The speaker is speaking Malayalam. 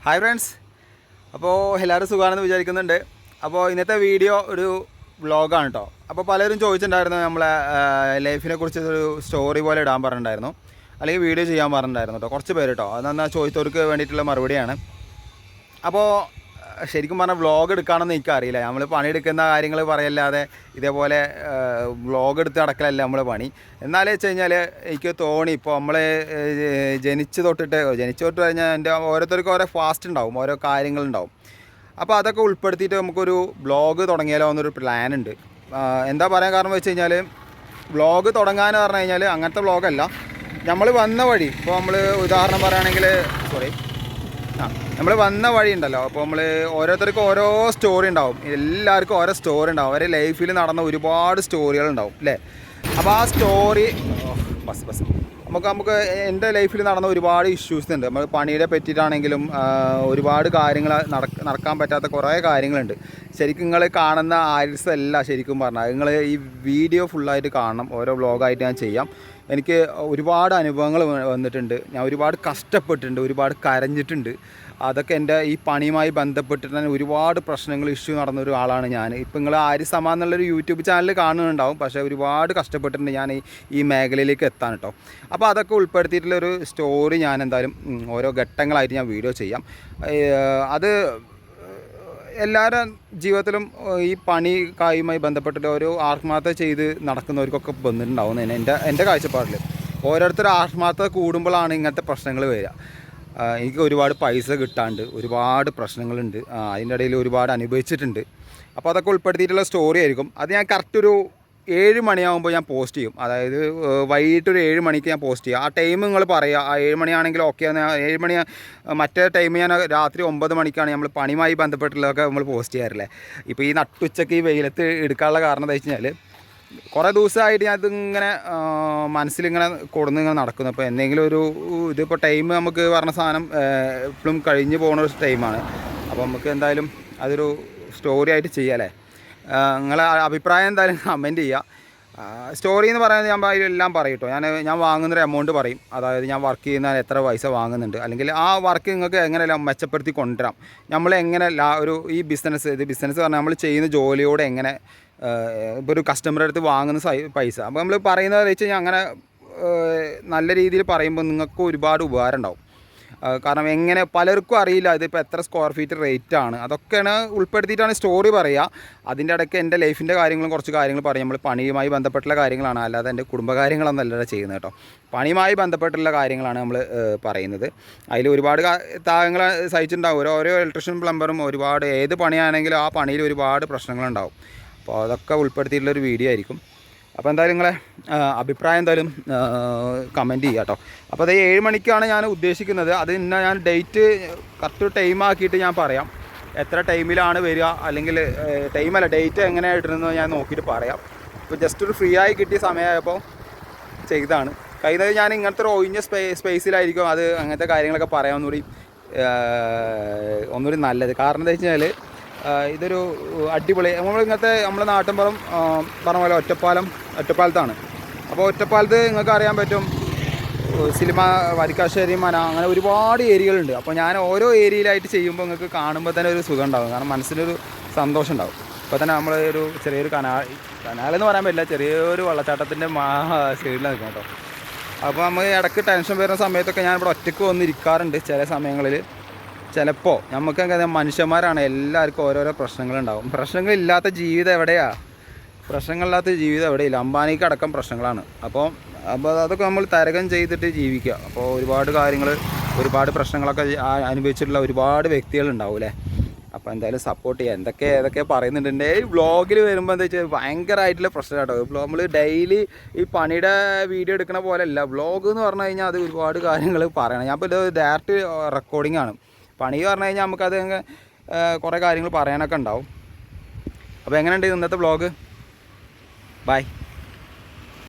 ഹായ് ഫ്രണ്ട്സ്, അപ്പോൾ എല്ലാവരും സുഖമാണെന്ന് വിചാരിക്കുന്നുണ്ട്. അപ്പോൾ ഇന്നത്തെ വീഡിയോ ഒരു വ്ളോഗാണ് കേട്ടോ. അപ്പോൾ പലരും ചോദിച്ചിട്ടുണ്ടായിരുന്നു നമ്മളെ ലൈഫിനെ കുറിച്ച് ഒരു സ്റ്റോറി പോലെ ഇടാൻ പറഞ്ഞിട്ടുണ്ടായിരുന്നു, അല്ലെങ്കിൽ വീഡിയോ ചെയ്യാൻ പറഞ്ഞിട്ടുണ്ടായിരുന്നു കേട്ടോ. കുറച്ച് പേര് കേട്ടോ, അതെന്നാൽ ചോദിച്ചവർക്ക് വേണ്ടിയിട്ടുള്ള മറുപടിയാണ്. അപ്പോൾ ശരിക്കും പറഞ്ഞാൽ വ്ളോഗ് എടുക്കുകയാണെന്ന് എനിക്കറിയില്ല. നമ്മൾ പണിയെടുക്കുന്ന കാര്യങ്ങൾ പറയല്ലാതെ ഇതേപോലെ വ്ളോഗ് എടുത്ത് നടക്കലല്ല നമ്മളെ പണി. എന്നാലും വെച്ച് കഴിഞ്ഞാൽ എനിക്ക് തോന്നി, ഇപ്പോൾ നമ്മൾ ജനിച്ചു തൊട്ട് കഴിഞ്ഞാൽ എൻ്റെ ഓരോരുത്തർക്കും ഓരോ ഫാസ്റ്റ് ഉണ്ടാവും, ഓരോ കാര്യങ്ങളുണ്ടാവും. അപ്പോൾ അതൊക്കെ ഉൾപ്പെടുത്തിയിട്ട് നമുക്കൊരു വ്ളോഗ് തുടങ്ങിയാലോ എന്നൊരു പ്ലാൻ ഉണ്ട്. എന്താ പറയാൻ കാരണം വെച്ച് കഴിഞ്ഞാൽ, വ്ളോഗ് തുടങ്ങാനെന്ന് പറഞ്ഞു കഴിഞ്ഞാൽ അങ്ങനത്തെ വ്ളോഗല്ല, നമ്മൾ വന്ന വഴി. ഇപ്പോൾ നമ്മൾ ഉദാഹരണം പറയുകയാണെങ്കിൽ നമ്മൾ വന്ന വഴി ഉണ്ടല്ലോ. അപ്പോൾ നമ്മൾ ഓരോരുത്തർക്കും ഓരോ സ്റ്റോറി ഉണ്ടാവും, എല്ലാവർക്കും ഓരോ സ്റ്റോറി ഉണ്ടാവും. അവരുടെ ലൈഫിൽ നടന്ന ഒരുപാട് സ്റ്റോറികളുണ്ടാവും അല്ലേ. അപ്പോൾ ആ സ്റ്റോറി നമുക്ക് എൻ്റെ ലൈഫിൽ നടന്ന ഒരുപാട് ഇഷ്യൂസ് ഉണ്ട്. നമ്മൾ പണിയെ പറ്റിയിട്ടാണെങ്കിലും ഒരുപാട് കാര്യങ്ങൾ നടക്കാൻ പറ്റാത്ത കുറേ കാര്യങ്ങളുണ്ട്. ശരിക്കും നിങ്ങൾ കാണുന്ന ആരിൽസ് അല്ല ശരിക്കും പറഞ്ഞാൽ. നിങ്ങൾ ഈ വീഡിയോ ഫുള്ളായിട്ട് കാണണം. ഓരോ വ്ളോഗായിട്ട് ഞാൻ ചെയ്യാം. എനിക്ക് ഒരുപാട് അനുഭവങ്ങൾ വന്നിട്ടുണ്ട്. ഞാൻ ഒരുപാട് കഷ്ടപ്പെട്ടിട്ടുണ്ട്, ഒരുപാട് കരഞ്ഞിട്ടുണ്ട്. അതൊക്കെ എൻ്റെ ഈ പണിയുമായി ബന്ധപ്പെട്ടിട്ട് തന്നെ ഒരുപാട് പ്രശ്നങ്ങൾ ഇഷ്യൂ നടന്ന ഒരാളാണ് ഞാൻ. ഇപ്പം നിങ്ങൾ ആര്യസമ എന്നുള്ളൊരു യൂട്യൂബ് ചാനൽ കാണുന്നുണ്ടാവും, പക്ഷേ ഒരുപാട് കഷ്ടപ്പെട്ടിട്ടുണ്ട് ഞാൻ ഈ മേഖലയിലേക്ക് എത്താൻ കേട്ടോ. അപ്പോൾ അതൊക്കെ ഉൾപ്പെടുത്തിയിട്ടുള്ളൊരു സ്റ്റോറി ഞാൻ എന്തായാലും ഓരോ ഘട്ടങ്ങളായിട്ട് ഞാൻ വീഡിയോ ചെയ്യാം. അത് എല്ലാവരും ജീവിതത്തിലും ഈ പണിയുമായി ബന്ധപ്പെട്ടിട്ട് ഓരോ ആത്മാർത്ഥത ചെയ്ത് നടക്കുന്നവർക്കൊക്കെ വന്നിട്ടുണ്ടാവും. എൻ്റെ കാഴ്ചപ്പാടിൽ ഓരോരുത്തർ ആത്മാർത്ഥത കൂടുമ്പോഴാണ് ഇങ്ങനത്തെ പ്രശ്നങ്ങൾ വരിക. എനിക്ക് ഒരുപാട് പൈസ കിട്ടാണ്ട് ഒരുപാട് പ്രശ്നങ്ങളുണ്ട്, അതിൻ്റെ ഇടയിൽ ഒരുപാട് അനുഭവിച്ചിട്ടുണ്ട്. അപ്പോൾ അതൊക്കെ ഉൾപ്പെടുത്തിയിട്ടുള്ള സ്റ്റോറി ആയിരിക്കും. അത് ഞാൻ കറക്റ്റ് ഒരു 7 മണിയാകുമ്പോൾ ഞാൻ പോസ്റ്റ് ചെയ്യും. അതായത് വൈകിട്ടൊരു 7 മണിക്ക് ഞാൻ പോസ്റ്റ് ചെയ്യും. ആ ടൈം നിങ്ങൾ പറയുക, ആ 7 മണിയാണെങ്കിൽ ഓക്കെ. 7 മണി മറ്റേ ടൈം ഞാൻ രാത്രി 9 മണിക്കാണ് നമ്മൾ പണിയുമായി ബന്ധപ്പെട്ടുള്ളതൊക്കെ നമ്മൾ പോസ്റ്റ് ചെയ്യാറില്ലേ. ഇപ്പോൾ ഈ നട്ടുച്ചയ്ക്ക് ഈ വെയിലത്ത് എടുക്കാനുള്ള കാരണം എന്താ വെച്ച് കഴിഞ്ഞാൽ, കുറേ ദിവസമായിട്ട് ഞാൻ ഇതിങ്ങനെ മനസ്സിലിങ്ങനെ ഇങ്ങനെ നടക്കുന്നു. അപ്പോൾ എന്തെങ്കിലും ഒരു ഇതിപ്പോൾ ടൈം നമുക്ക് പറഞ്ഞ സാധനം എപ്പോഴും കഴിഞ്ഞ് പോകുന്ന ഒരു ടൈമാണ്. അപ്പോൾ നമുക്ക് എന്തായാലും അതൊരു സ്റ്റോറി ആയിട്ട് ചെയ്യാം അല്ലേ. നിങ്ങളെ അഭിപ്രായം എന്തായാലും കമൻറ്റ് ചെയ്യുക. സ്റ്റോറി എന്ന് പറയുന്നത് ഞാൻ എല്ലാം പറയും കേട്ടോ. ഞാൻ വാങ്ങുന്നൊരു എമൗണ്ട് പറയും. അതായത് ഞാൻ വർക്ക് ചെയ്യുന്ന എത്ര പൈസ വാങ്ങുന്നുണ്ട്, അല്ലെങ്കിൽ ആ വർക്ക് നിങ്ങൾക്ക് എങ്ങനെ മെച്ചപ്പെടുത്തി കൊണ്ടുവരാം, നമ്മൾ എങ്ങനെ ഈ ബിസിനസ് പറഞ്ഞാൽ നമ്മൾ ചെയ്യുന്ന ജോലിയോടെ എങ്ങനെ ഇപ്പോൾ ഒരു കസ്റ്റമറുടെ അടുത്ത് വാങ്ങുന്ന പൈസ അപ്പോൾ നമ്മൾ പറയുന്നത് വെച്ച് കഴിഞ്ഞാൽ അങ്ങനെ നല്ല രീതിയിൽ പറയുമ്പോൾ നിങ്ങൾക്ക് ഒരുപാട് ഉപകാരം ഉണ്ടാവും. കാരണം എങ്ങനെ പലർക്കും അറിയില്ല ഇതിപ്പോൾ എത്ര സ്ക്വയർ ഫീറ്റ് റേറ്റ് ആണ്, അതൊക്കെയാണ് ഉൾപ്പെടുത്തിയിട്ടാണ് സ്റ്റോറി പറയുക. അതിൻ്റെ ഇടയ്ക്ക് എൻ്റെ ലൈഫിൻ്റെ കാര്യങ്ങളും കുറച്ച് കാര്യങ്ങൾ പറയും. നമ്മൾ പണിയുമായി ബന്ധപ്പെട്ടുള്ള കാര്യങ്ങളാണ്, അല്ലാതെ എൻ്റെ കുടുംബകാര്യങ്ങളൊന്നല്ല ചെയ്യുന്നത് കേട്ടോ. പണിയുമായി ബന്ധപ്പെട്ടുള്ള കാര്യങ്ങളാണ് നമ്മൾ പറയുന്നത്. അതിൽ ഒരുപാട് താങ്ങങ്ങൾ സഹിച്ചിട്ടുണ്ടാവും. ഓരോ ഇലക്ട്രീഷ്യൻ പ്ലംബറും ഒരുപാട് ഏത് പണിയാണെങ്കിലും ആ പണിയിൽ ഒരുപാട് പ്രശ്നങ്ങളുണ്ടാവും. അപ്പോൾ അതൊക്കെ ഉൾപ്പെടുത്തിയിട്ടുള്ളൊരു വീഡിയോ ആയിരിക്കും. അപ്പോൾ എന്തായാലും നിങ്ങളെ അഭിപ്രായം എന്തായാലും കമൻറ്റ് ചെയ്യുക കേട്ടോ. അപ്പോൾ അത് 7 മണിക്കാണ് ഞാൻ ഉദ്ദേശിക്കുന്നത്. അത് ഇന്ന ഞാൻ ഡേറ്റ് കറക്റ്റ് ടൈം ആക്കിയിട്ട് ഞാൻ പറയാം, എത്ര ടൈമിലാണ് വരിക, അല്ലെങ്കിൽ ഡേറ്റ് എങ്ങനെയാണ് ഇടുന്നത് ഞാൻ നോക്കിയിട്ട് പറയാം. ഇപ്പോൾ ജസ്റ്റ് ഒരു ഫ്രീ ആയി കിട്ടിയ സമയമായപ്പോൾ ചെയ്തതാണ്. കഴിയുന്നത് ഞാൻ ഇങ്ങനത്തെ ഒരു ഒഴിഞ്ഞ സ്പേസിലായിരിക്കും അത് അങ്ങനത്തെ കാര്യങ്ങളൊക്കെ പറയാൻ ഒന്നുകൂടി നല്ലത്. കാരണം എന്താ വെച്ച് കഴിഞ്ഞാൽ, ഇതൊരു അടിപൊളി നമ്മളെ നാട്ടിൻപുറം പറഞ്ഞ പോലെ ഒറ്റപ്പാലത്താണ്. അപ്പോൾ ഒറ്റപ്പാലത്ത് നിങ്ങൾക്ക് അറിയാൻ പറ്റും, സിനിമ, വരിക്കാശ്ശേരി, മന, അങ്ങനെ ഒരുപാട് ഏരിയകളുണ്ട്. അപ്പോൾ ഞാൻ ഓരോ ഏരിയയിലായിട്ട് ചെയ്യുമ്പോൾ നിങ്ങൾക്ക് കാണുമ്പോൾ തന്നെ ഒരു സുഖം ഉണ്ടാകും, കാരണം മനസ്സിനൊരു സന്തോഷം ഉണ്ടാകും. ഇപ്പോൾ തന്നെ നമ്മൾ ചെറിയൊരു കനാലെന്ന് പറയാൻ പറ്റില്ല, ചെറിയൊരു വെള്ളച്ചാട്ടത്തിൻ്റെ സൈഡിൽ നിൽക്കണം കേട്ടോ. അപ്പോൾ നമ്മൾ ഇടയ്ക്ക് ടെൻഷൻ വരുന്ന സമയത്തൊക്കെ ഞാൻ ഇവിടെ ഒറ്റയ്ക്ക് വന്നിരിക്കാറുണ്ട് ചില സമയങ്ങളിൽ. ചിലപ്പോൾ നമുക്കങ്ങനെ മനുഷ്യന്മാരാണ്, എല്ലാവർക്കും ഓരോരോ പ്രശ്നങ്ങളുണ്ടാവും. പ്രശ്നങ്ങളില്ലാത്ത ജീവിതം എവിടെയാണ്? പ്രശ്നങ്ങളില്ലാത്ത ജീവിതം എവിടെയില്ല. അംബാനിക്ക് അടക്കം പ്രശ്നങ്ങളാണ്. അപ്പോൾ അതൊക്കെ നമ്മൾ തരകം ചെയ്തിട്ട് ജീവിക്കുക. അപ്പോൾ ഒരുപാട് പ്രശ്നങ്ങളൊക്കെ അനുഭവിച്ചിട്ടുള്ള ഒരുപാട് വ്യക്തികളുണ്ടാവും അല്ലേ. അപ്പോൾ എന്തായാലും സപ്പോർട്ട് ചെയ്യുക. ഏതൊക്കെ പറയുന്നുണ്ട് എൻ്റെ ഈ വ്ളോഗിൽ വരുമ്പോൾ എന്താ വെച്ചാൽ ഭയങ്കരമായിട്ടുള്ള പ്രശ്നം കേട്ടോ. ഇപ്പോൾ നമ്മൾ ഡെയിലി ഈ പണിയുടെ വീഡിയോ എടുക്കുന്ന പോലെയല്ല. വ്ളോഗ് എന്ന് പറഞ്ഞു കഴിഞ്ഞാൽ അത് ഒരുപാട് കാര്യങ്ങൾ പറയണം. ഞാൻ ഇപ്പോൾ ഇത് ഡയറക്റ്റ് റെക്കോർഡിംഗ് ആണ്. പണി പറഞ്ഞു കഴിഞ്ഞാൽ നമുക്കത് കുറേ കാര്യങ്ങൾ പറയാനൊക്കെ ഉണ്ടാവും. അപ്പോൾ എങ്ങനെയുണ്ട് ഇന്നത്തെ വ്ളോഗ്? ബൈ.